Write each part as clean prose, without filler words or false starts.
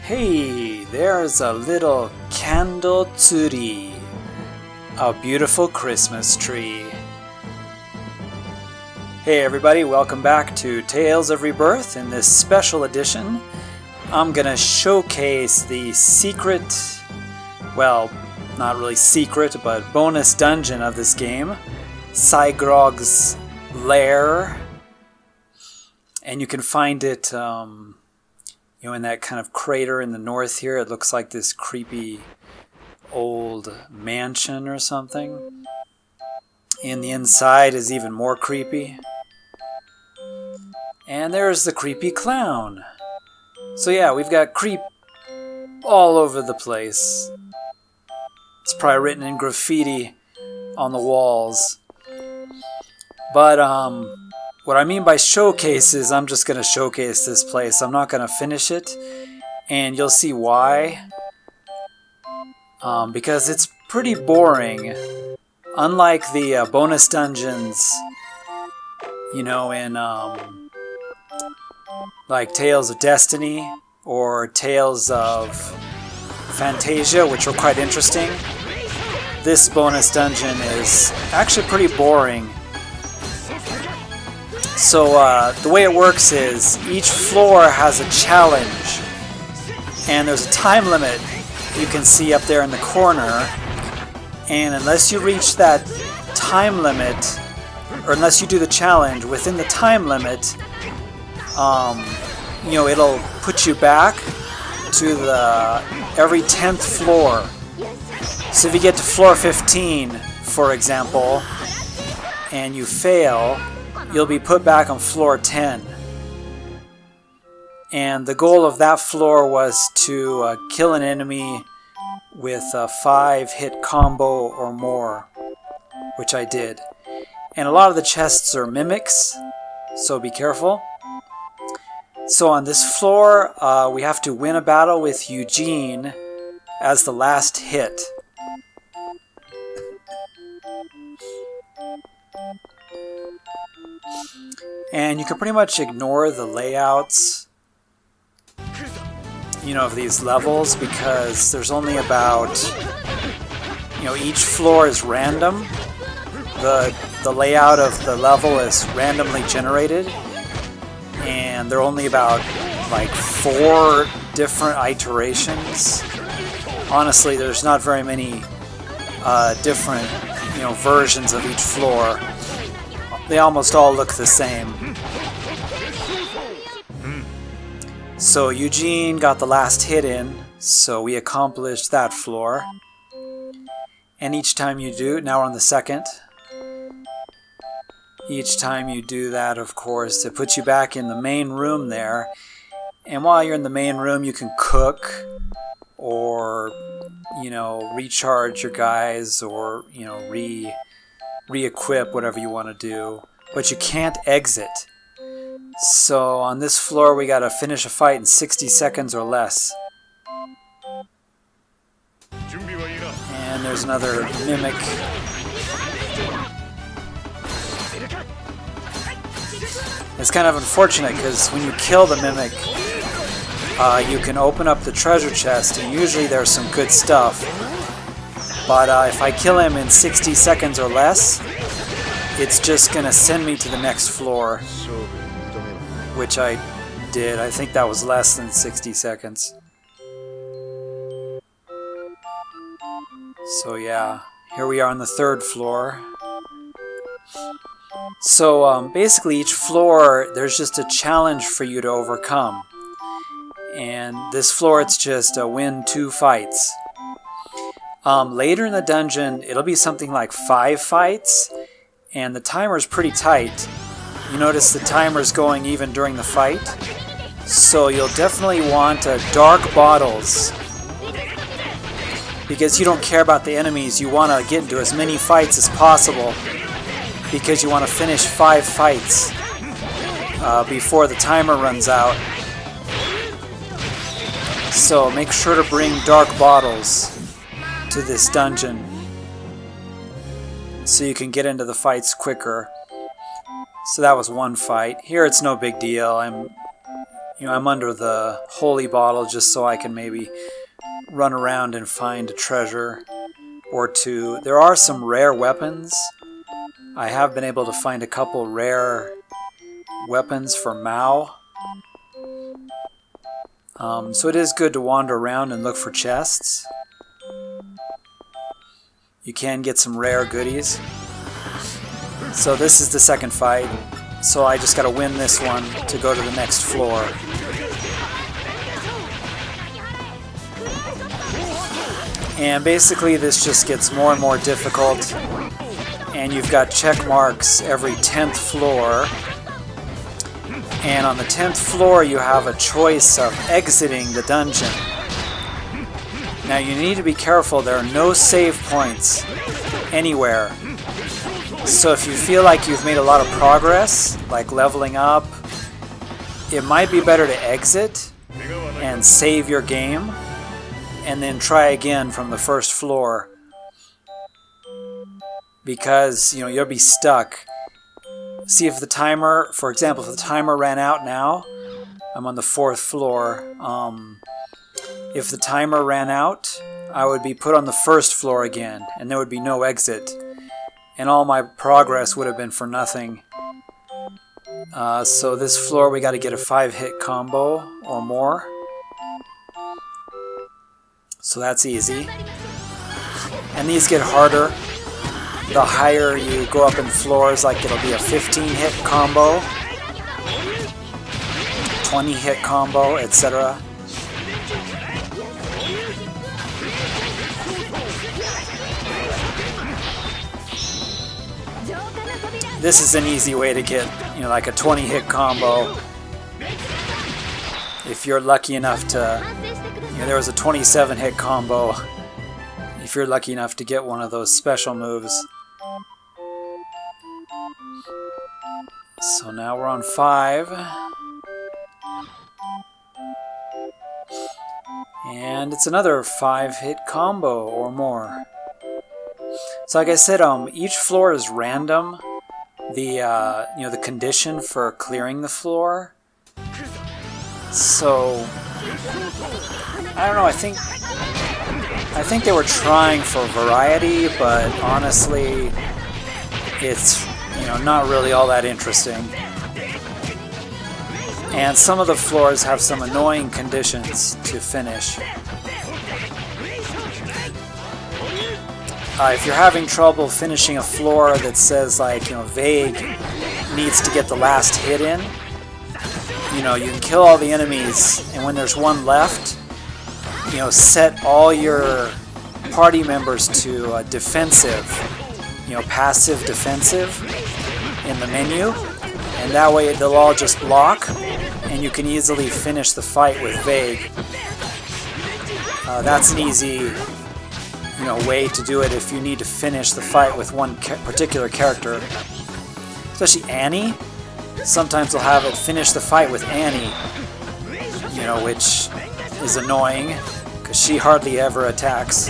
Hey, there's a little candle tsuri, a beautiful Christmas tree. Hey everybody, welcome back to Tales of Rebirth. In this special edition, I'm gonna showcase the secret, well, not really secret, but bonus dungeon of this game, Cygrog's Lair. And you can find it, in that kind of crater in the north here. It looks like this creepy old mansion or something. And the inside is even more creepy. And there's the creepy clown. So yeah, we've got creep all over the place. It's probably written in graffiti on the walls. But, what I mean by showcase is I'm just going to showcase this place. I'm not going to finish it. And you'll see why. Because it's pretty boring. Unlike the bonus dungeons, in like Tales of Destiny or Tales of Fantasia, which were quite interesting. This bonus dungeon is actually pretty boring. So the way it works is each floor has a challenge, and there's a time limit you can see up there in the corner, and unless you reach that time limit, or unless you do the challenge within the time limit, it'll put you back to the every 10th floor. So if you get to floor 15, for example, and you fail, you'll be put back on floor 10. And the goal of that floor was to kill an enemy with a 5-hit combo or more, which I did. And a lot of the chests are mimics, so be careful. So on this floor, we have to win a battle with Eugene as the last hit. And you can pretty much ignore the layouts, of these levels, because there's only about, each floor is random. The layout of the level is randomly generated, and there are only about 4 different iterations. Honestly, there's not very many different, versions of each floor. They almost all look the same. So Eugene got the last hit in, so we accomplished that floor. And each time you do, now we're on the second. Each time you do that, of course, it puts you back in the main room there. And while you're in the main room, you can cook, or, recharge your guys, or, re-equip, whatever you want to do. But you can't exit. So on this floor, we gotta finish a fight in 60 seconds or less. And there's another mimic. It's kind of unfortunate because when you kill the mimic, you can open up the treasure chest, and usually there's some good stuff. But if I kill him in 60 seconds or less, it's just going to send me to the next floor, which I did. I think that was less than 60 seconds. So yeah, here we are on the 3rd floor. So basically each floor, there's just a challenge for you to overcome. And this floor, it's just win 2 fights. Later in the dungeon, it'll be something like 5 fights, and the timer's pretty tight. You notice the timer's going even during the fight. So you'll definitely want dark bottles, because you don't care about the enemies. You want to get into as many fights as possible, because you want to finish 5 fights before the timer runs out. So make sure to bring dark bottles to this dungeon so you can get into the fights quicker. So that was one fight. Here it's no big deal. I'm I'm under the holy bottle just so I can maybe run around and find a treasure or two. There are some rare weapons. I have been able to find a couple rare weapons for Mao. So it is good to wander around and look for chests. You can get some rare goodies. So this is the second fight. So I just gotta win this one to go to the next floor. And basically this just gets more and more difficult. And you've got check marks every 10th floor. And on the 10th floor you have a choice of exiting the dungeon. Now you need to be careful, there are no save points anywhere. So if you feel like you've made a lot of progress, like leveling up, it might be better to exit and save your game and then try again from the first floor. Because, you'll be stuck. See if the timer, for example, if the timer ran out now, I'm on the 4th floor. If the timer ran out, I would be put on the 1st floor again, and there would be no exit. And all my progress would have been for nothing. So this floor we got to get a 5-hit combo or more. So that's easy. And these get harder. The higher you go up in floors, like it'll be a 15-hit combo, 20-hit combo, etc. This is an easy way to get, like a 20-hit combo. If you're lucky enough to, there was a 27-hit combo. If you're lucky enough to get one of those special moves. So now we're on 5. And it's another 5-hit combo or more. So like I said, each floor is random. The condition for clearing the floor. So I don't know, I think they were trying for variety, but honestly it's not really all that interesting. And some of the floors have some annoying conditions to finish. If you're having trouble finishing a floor that says vague needs to get the last hit in, you can kill all the enemies, and when there's one left, set all your party members to defensive, passive defensive in the menu, and that way they'll all just block, and you can easily finish the fight with vague. That's an easy way to do it if you need to finish the fight with one particular character. Especially Annie. Sometimes they'll have it finish the fight with Annie, which is annoying because she hardly ever attacks.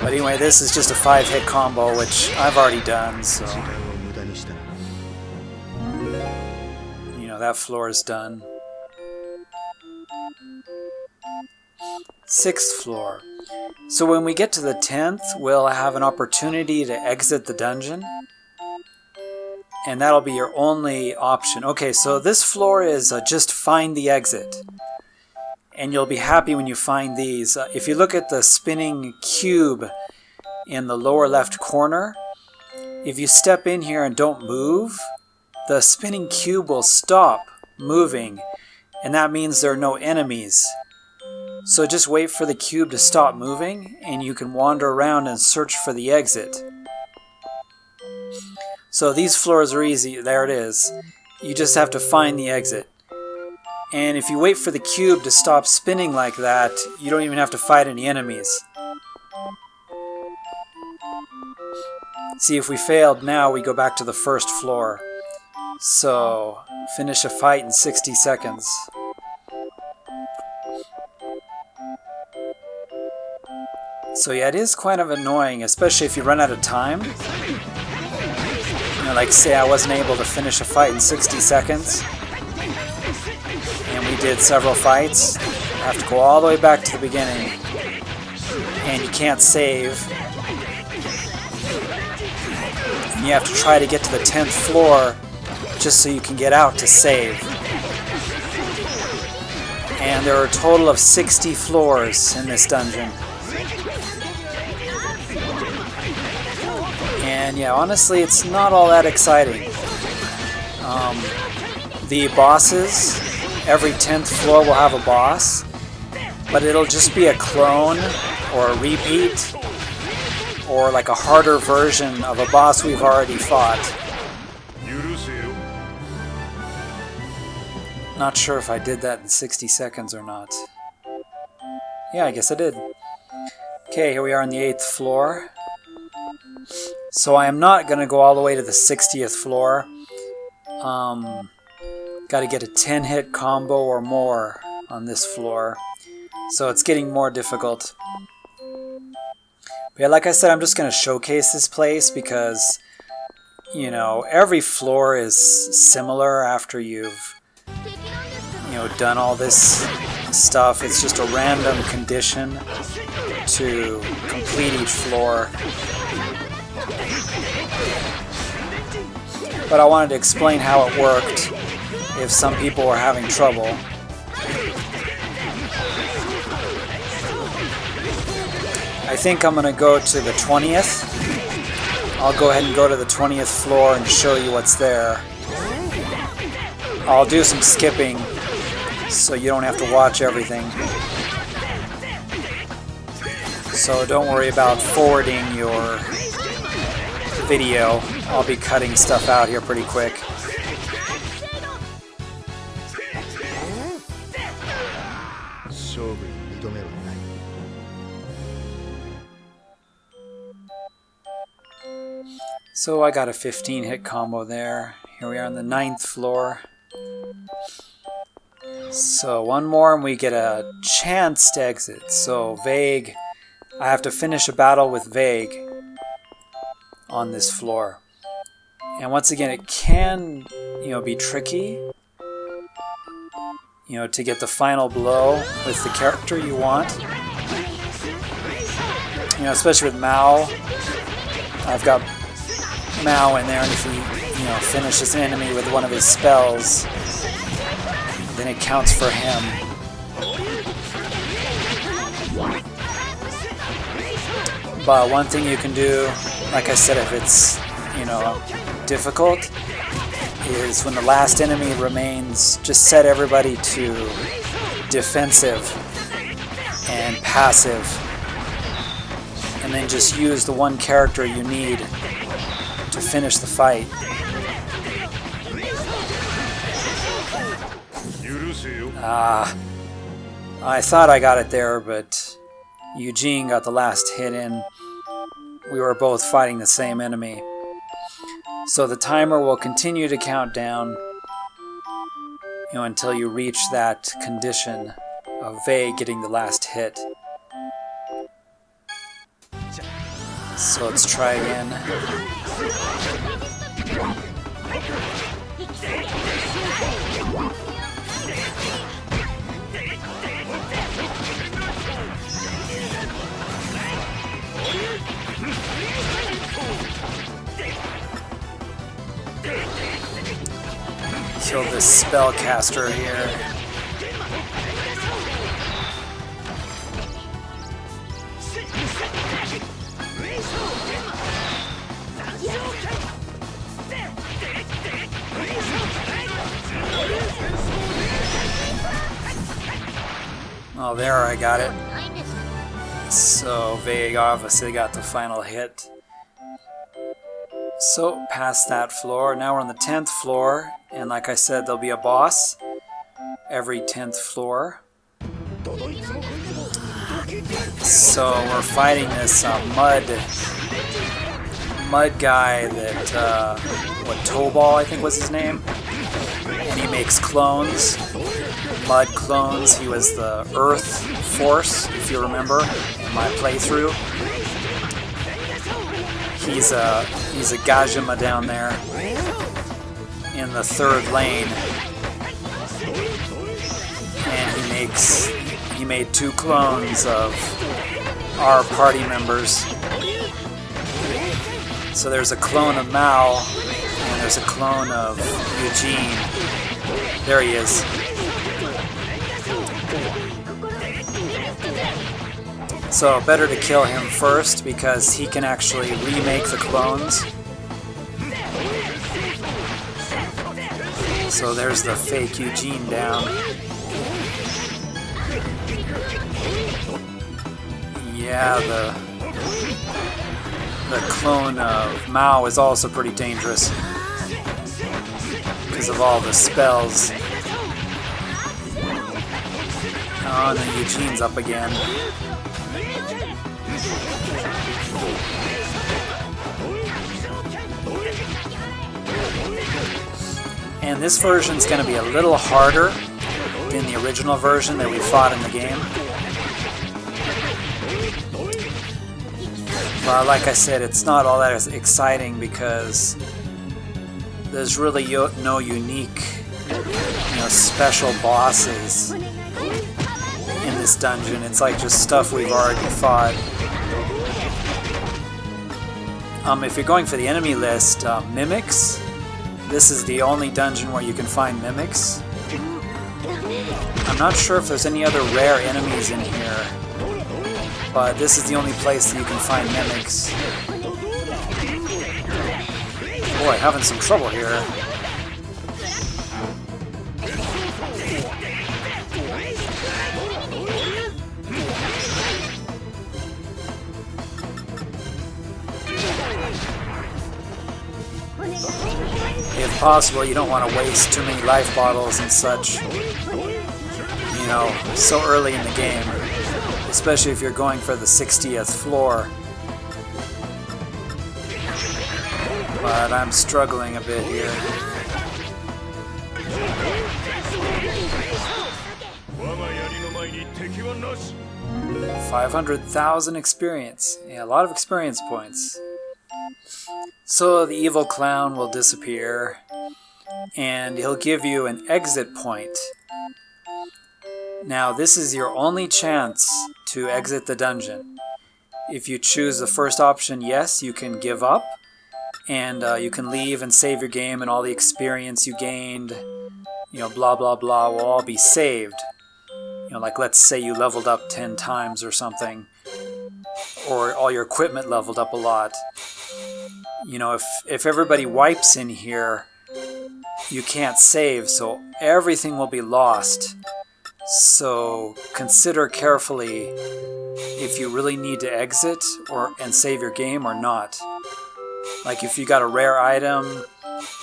But anyway, this is just a 5-hit combo, which I've already done, so that floor is done. 6th floor. So when we get to the 10th, we'll have an opportunity to exit the dungeon. And that'll be your only option. Okay, so this floor is just find the exit. And you'll be happy when you find these. If you look at the spinning cube in the lower left corner, if you step in here and don't move, the spinning cube will stop moving. And that means there are no enemies. So just wait for the cube to stop moving, and you can wander around and search for the exit. So these floors are easy. There it is. You just have to find the exit. And if you wait for the cube to stop spinning like that, you don't even have to fight any enemies. See, if we failed now, we go back to the 1st floor. So, finish a fight in 60 seconds. So yeah, it is kind of annoying, especially if you run out of time. like say I wasn't able to finish a fight in 60 seconds. And we did several fights. I have to go all the way back to the beginning. And you can't save. And you have to try to get to the 10th floor just so you can get out to save. And there are a total of 60 floors in this dungeon. And yeah, honestly, it's not all that exciting. The bosses, every 10th floor will have a boss, but it'll just be a clone or a repeat or like a harder version of a boss we've already fought. Not sure if I did that in 60 seconds or not. Yeah, I guess I did. Okay, here we are on the 8th floor. So I am not going to go all the way to the 60th floor. Got to get a 10-hit combo or more on this floor. So it's getting more difficult. But yeah, like I said, I'm just going to showcase this place because, you know, every floor is similar after you've, you know, done all this stuff. It's just a random condition to complete each floor. But I wanted to explain how it worked if some people were having trouble. I think I'm going to go to the 20th. I'll go ahead and go to the 20th floor and show you what's there. I'll do some skipping so you don't have to watch everything. So don't worry about forwarding your video. I'll be cutting stuff out here pretty quick. So I got a 15-hit combo there. Here we are on the 9th floor. So one more and we get a chance to exit. So Vague, I have to finish a battle with Vague on this floor. And once again, it can, you know, be tricky, you know, to get the final blow with the character you want. You know, especially with Mao. I've got Mao in there, and if he, you know, finishes an enemy with one of his spells, then it counts for him. But one thing you can do, like I said, if it's, you know, difficult, is when the last enemy remains, just set everybody to defensive and passive, and then just use the one character you need to finish the fight. I thought I got it there, but Eugene got the last hit in. We were both fighting the same enemy. So the timer will continue to count down, you know, until you reach that condition of Vague getting the last hit. So let's try again. Kill this spellcaster here. Oh, there, I got it. So Vague obviously got the final hit. So, past that floor. Now we're on the 10th floor, and like I said, there'll be a boss every 10th floor. So we're fighting this mud guy that, Tobal, I think was his name. And he makes clones, mud clones. He was the Earth Force, if you remember, in my playthrough. He's a Gajima down there in the 3rd lane, and he made 2 clones of our party members. So there's a clone of Mao, and there's a clone of Eugene. There he is. So better to kill him first because he can actually remake the clones. So there's the fake Eugene down. Yeah, the clone of Mao is also pretty dangerous because of all the spells. Oh, and then Eugene's up again. And this version's going to be a little harder than the original version that we fought in the game. But like I said, it's not all that exciting because there's really no unique, special bosses in this dungeon. It's like just stuff we've already fought. If you're going for the enemy list, mimics. This is the only dungeon where you can find mimics. I'm not sure if there's any other rare enemies in here, but this is the only place that you can find mimics. Boy, having some trouble here. If possible, you don't want to waste too many life bottles and such, so early in the game, especially if you're going for the 60th floor. But I'm struggling a bit here. 500,000 experience. Yeah, a lot of experience points. So the evil clown will disappear, and he'll give you an exit point. Now, this is your only chance to exit the dungeon. If you choose the first option, yes, you can give up, and you can leave and save your game, and all the experience you gained, blah, blah, blah, will all be saved. Like let's say you leveled up 10 times or something, or all your equipment leveled up a lot. If everybody wipes in here, you can't save, so everything will be lost. So consider carefully if you really need to exit and save your game or not. Like if you got a rare item,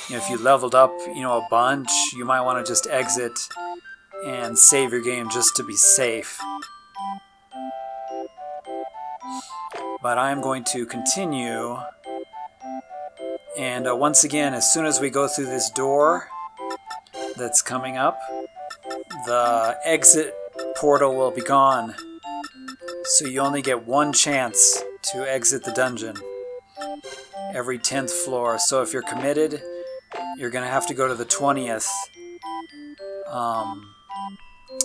if you leveled up, a bunch, you might want to just exit and save your game just to be safe. But I'm going to continue. And once again, as soon as we go through this door that's coming up, the exit portal will be gone. So you only get one chance to exit the dungeon every 10th floor. So if you're committed, you're going to have to go to the 20th.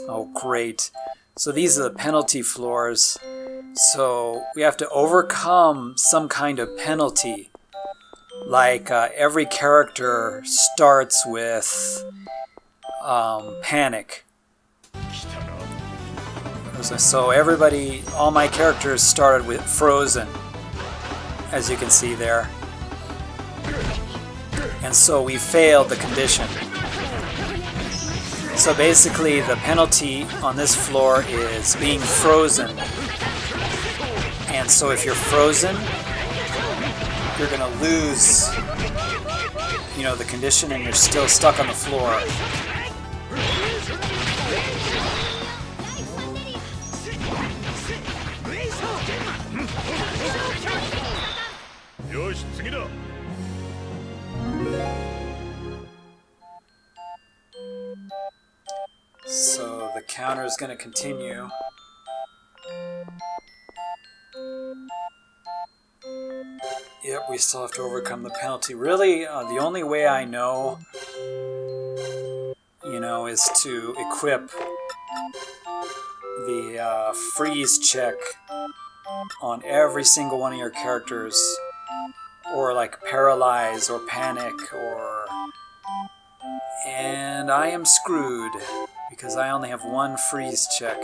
Oh, great. So these are the penalty floors. So we have to overcome some kind of penalty. Like every character starts with panic. So all my characters started with frozen, as you can see there. And so we failed the condition. So basically the penalty on this floor is being frozen. And so if you're frozen, you're going to lose, the condition, and you're still stuck on the floor. So the counter is going to continue. Yep, we still have to overcome the penalty. Really, the only way I know, is to equip the freeze check on every single one of your characters, or like paralyze or panic, and I am screwed because I only have one freeze check.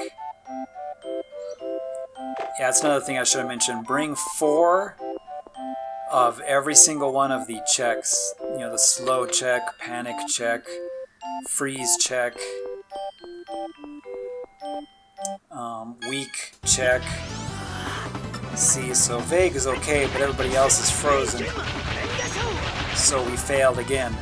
Yeah, that's another thing I should have mentioned. Bring 4 of every single one of the checks. The slow check, panic check, freeze check, weak check. See, so vague is okay, but everybody else is frozen. So we failed again.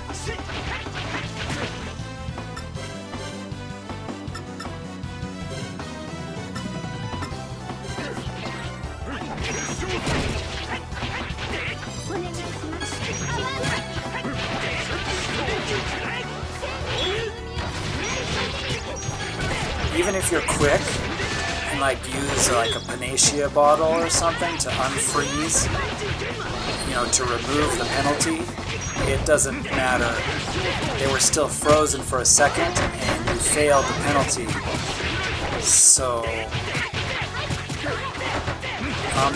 Even if you're quick and like use like a Panacea bottle or something to unfreeze, to remove the penalty, it doesn't matter. They were still frozen for a second and you failed the penalty. So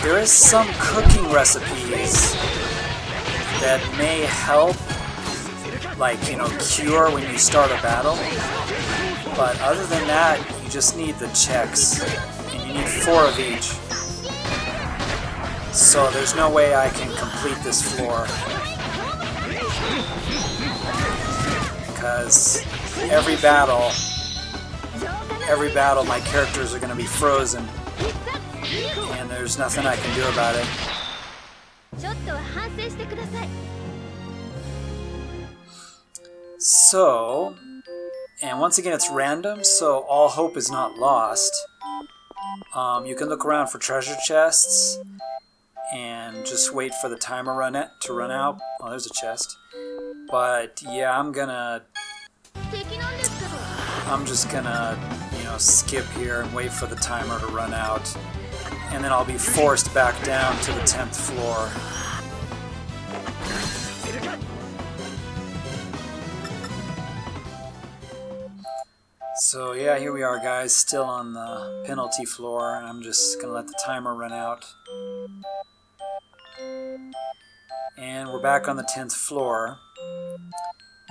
there is some cooking recipes that may help, like, cure when you start a battle. But other than that, you just need the checks, and you need 4 of each. So there's no way I can complete this floor, because every battle my characters are going to be frozen, and there's nothing I can do about it. So, and once again it's random, so all hope is not lost. You can look around for treasure chests and just wait for the timer to run out. Oh, there's a chest. But yeah, I'm just gonna skip here and wait for the timer to run out, and then I'll be forced back down to the 10th floor. So yeah, here we are, guys, still on the penalty floor, and I'm just gonna let the timer run out. And we're back on the 10th floor,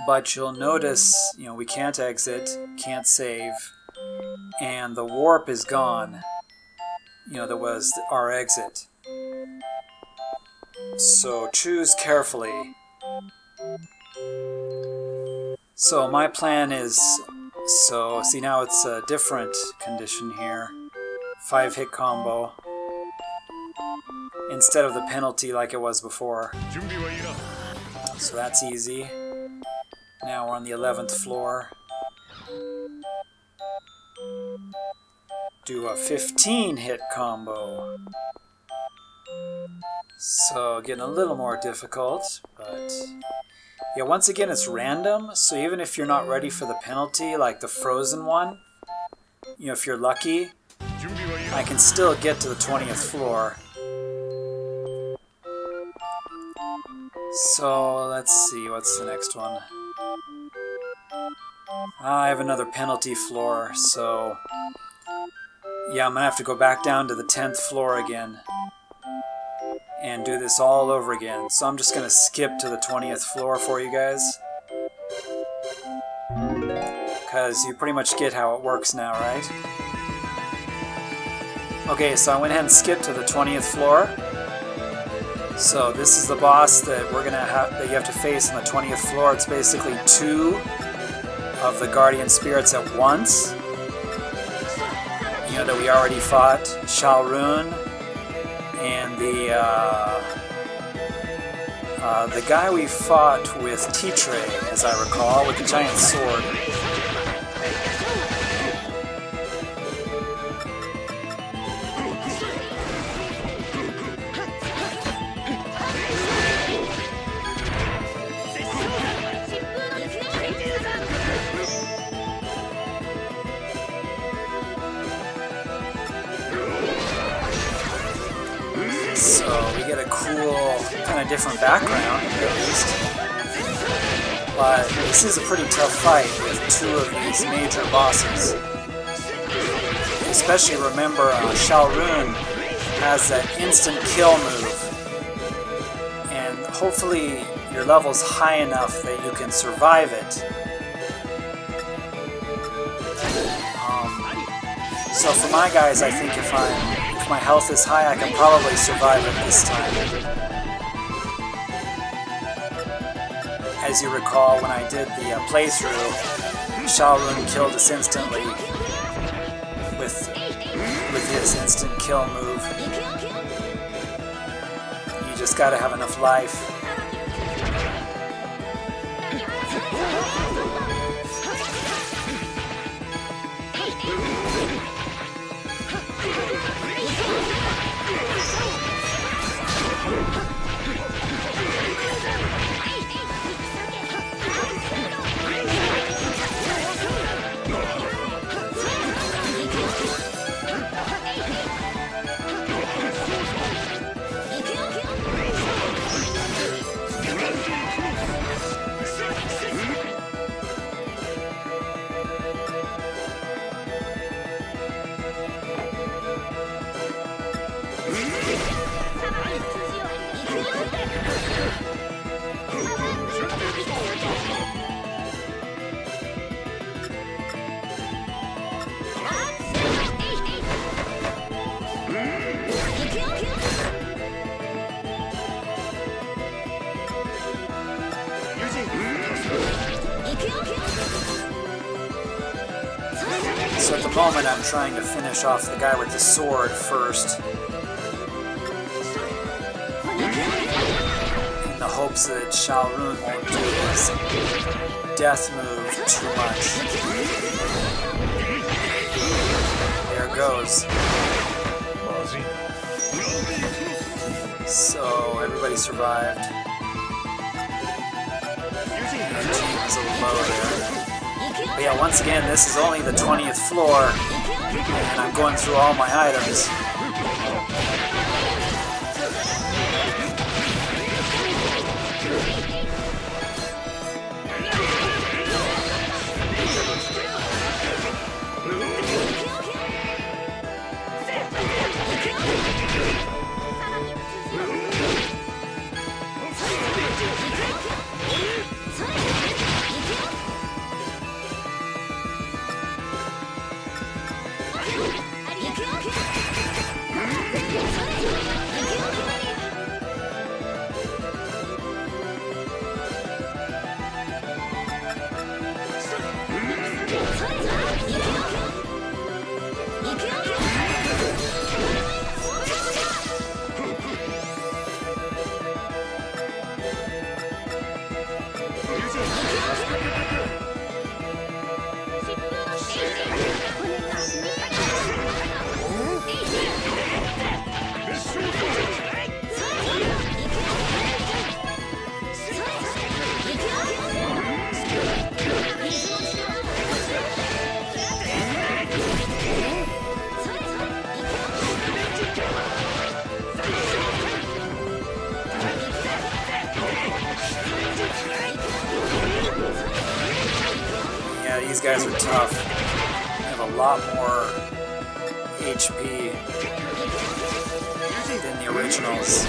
but you'll notice, we can't exit, can't save, and the warp is gone. That was our exit. So choose carefully. So my plan is, see, now it's a different condition here. 5-hit combo instead of the penalty like it was before. So that's easy. Now we're on the 11th floor. Do a 15-hit combo. So getting a little more difficult, but yeah, once again it's random, so even if you're not ready for the penalty, like the frozen one, if you're lucky, I can still get to the 20th floor. So let's see, what's the next one? I have another penalty floor, so yeah, I'm gonna have to go back down to the 10th floor again and do this all over again. So I'm just gonna skip to the 20th floor for you guys, because you pretty much get how it works now, right? Okay, so I went ahead and skipped to the 20th floor. So this is the boss that that you have to face on the 20th floor. It's basically 2 of the guardian spirits at once. That we already fought, Shalrun, and the guy we fought with Titre, as I recall, with the giant sword. So we get a cool kind of different background, at least. But this is a pretty tough fight with two of these major bosses. Especially remember, Shaolun has that instant kill move. And hopefully your level's high enough that you can survive it. So for my guys, I think if my health is high, I can probably survive it this time. As you recall, when I did the playthrough, Shaolun killed us instantly with his instant kill move. You just gotta have enough life. So at the moment I'm trying to finish off the guy with the sword first, in the hopes that Shaolun won't do his death move too much. There it goes. So everybody survived. Energy was a little low there. But yeah, once again, this is only the 20th floor, and I'm going through all my items. Yeah, these guys are tough. They have a lot more HP than the originals.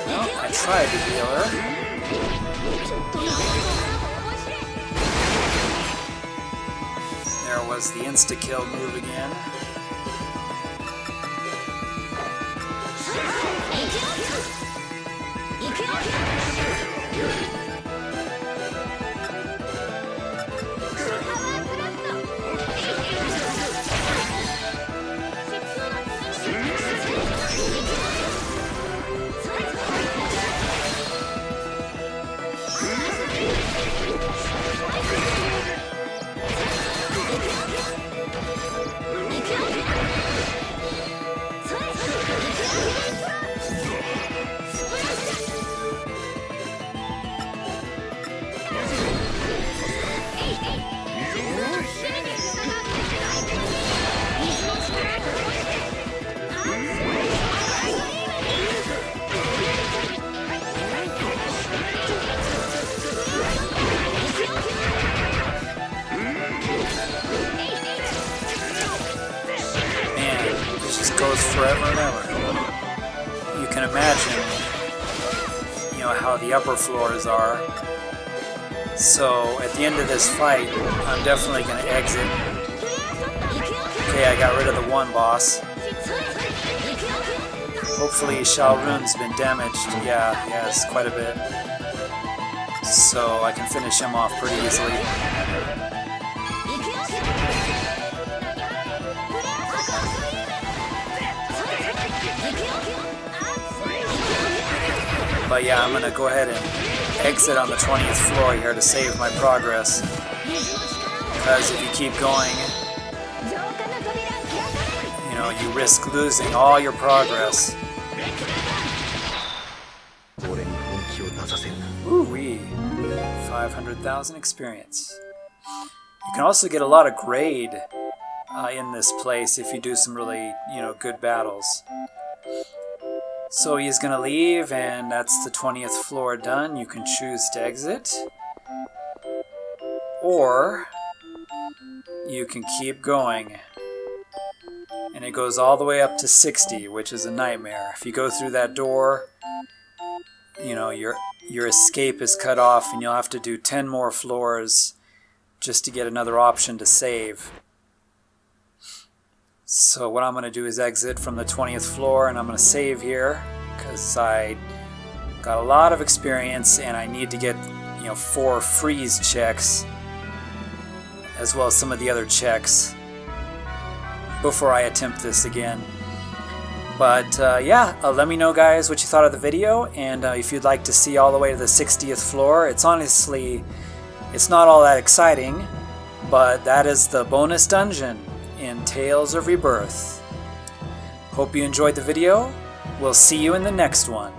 Well, I tried to heal her. There was the insta-kill move again. you can imagine, you know, how the upper floors are. So at the end of this fight, I'm definitely going to exit. Okay, I got rid of the one boss. Hopefully Xiaorun's been damaged. Yeah, he has quite a bit. So I can finish him off pretty easily. But yeah, I'm gonna go ahead and exit on the 20th floor here to save my progress. Because if you keep going, you know, you risk losing all your progress. Ooh-wee. 500,000 experience. You can also get a lot of grade in this place if you do some really, you know, good battles. So he's going to leave, and that's the 20th floor done. You can choose to exit. Or you can keep going. And it goes all the way up to 60, which is a nightmare. If you go through that door, you know, your escape is cut off, and you'll have to do 10 more floors just to get another option to save. So what I'm going to do is exit from the 20th floor, and I'm going to save here because I got a lot of experience and I need to get, you know, 4 freeze checks as well as some of the other checks before I attempt this again. But yeah, let me know, guys, what you thought of the video, and if you'd like to see all the way to the 60th floor. It's honestly, it's not all that exciting, but that is the bonus dungeon in Tales of Rebirth. Hope you enjoyed the video. We'll see you in the next one.